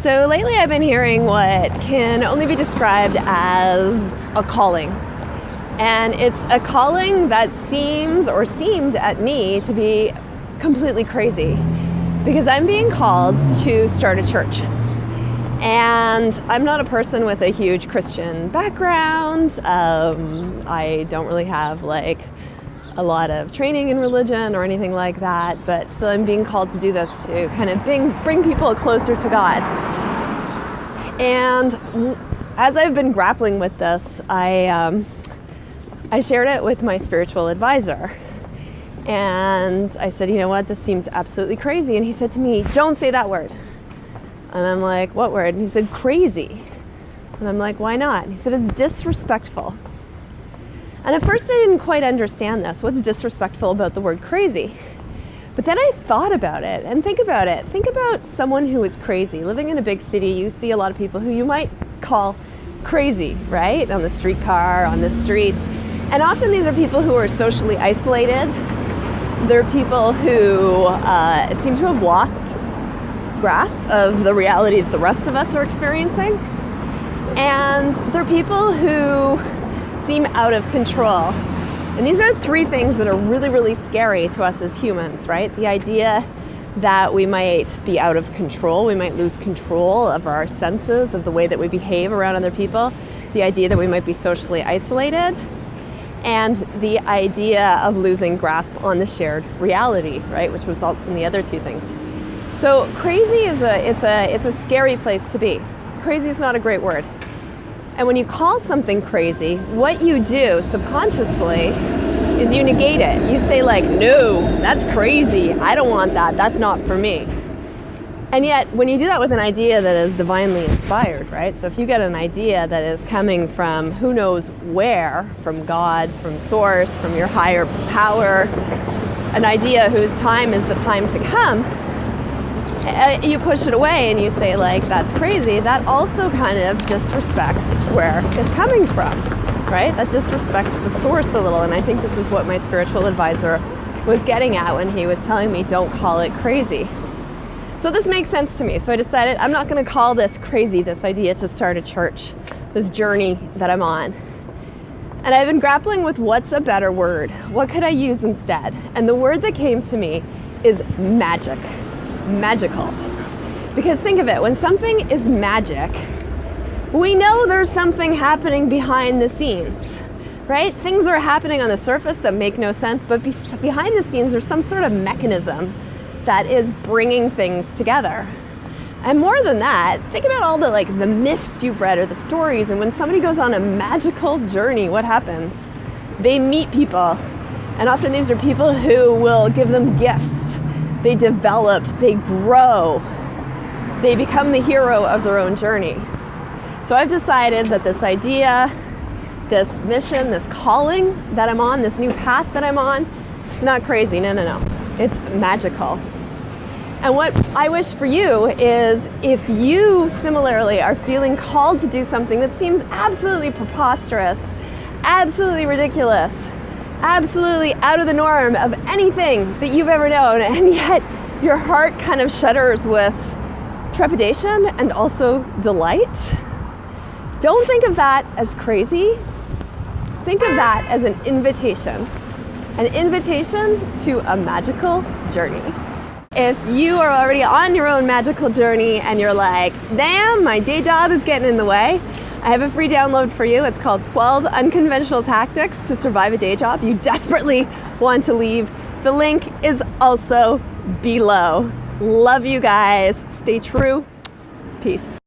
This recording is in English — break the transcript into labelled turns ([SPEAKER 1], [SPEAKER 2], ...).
[SPEAKER 1] So lately I've been hearing what can only be described as a calling. And it's a calling that seemed at me to be completely crazy, because I'm being called to start a church. And I'm not a person with a huge Christian background. I don't really have a lot of training in religion or anything like that, but still I'm being called to do this to kind of bring people closer to God. And as I've been grappling with this, I shared it with my spiritual advisor. And I said, you know what, this seems absolutely crazy. And he said to me, don't say that word. And I'm like, what word? And he said, crazy. And I'm like, why not? And he said, it's disrespectful. And at first I didn't quite understand this. What's disrespectful about the word crazy? But then I thought about it and think about it. Think about someone who is crazy. Living in a big city, you see a lot of people who you might call crazy, right? On the streetcar, on the street. And often these are people who are socially isolated. They're people who seem to have lost grasp of the reality that the rest of us are experiencing. And they're people who seem out of control. And these are three things that are really, really scary to us as humans, right? The idea that we might be out of control, we might lose control of our senses, of the way that we behave around other people, the idea that we might be socially isolated, and the idea of losing grasp on the shared reality, right? Which results in the other two things. So crazy is a scary place to be. Crazy is not a great word. And when you call something crazy, what you do subconsciously is you negate it. You say no, that's crazy. I don't want that. That's not for me. And yet, when you do that with an idea that is divinely inspired, right? So if you get an idea that is coming from who knows where, from God, from source, from your higher power, an idea whose time is the time to come, you push it away and you say that's crazy. That also kind of disrespects where it's coming from, right? That disrespects the source a little. And I think this is what my spiritual advisor was getting at when he was telling me don't call it crazy. So this makes sense to me. So I decided I'm not going to call this crazy, this idea to start a church, this journey that I'm on. And I've been grappling with what's a better word. What could I use instead? And the word that came to me is magic. Magical. Because think of it, when something is magic, we know there's something happening behind the scenes, right? Things are happening on the surface that make no sense, but behind the scenes there's some sort of mechanism that is bringing things together. And more than that, think about all the myths you've read or the stories, and when somebody goes on a magical journey, what happens? They meet people, and often these are people who will give them gifts. They develop, they grow, they become the hero of their own journey. So I've decided that this idea, this mission, this calling that I'm on, this new path that I'm on, it's not crazy, no. It's magical. And what I wish for you is if you similarly are feeling called to do something that seems absolutely preposterous, absolutely ridiculous, absolutely out of the norm of anything that you've ever known, and yet your heart kind of shudders with trepidation and also delight. Don't think of that as crazy. Think of that as an invitation to a magical journey. If you are already on your own magical journey and you're damn, my day job is getting in the way, I have a free download for you. It's called 12 Unconventional Tactics to Survive a Day Job You Desperately Want to Leave. The link is also below. Love you guys. Stay true. Peace.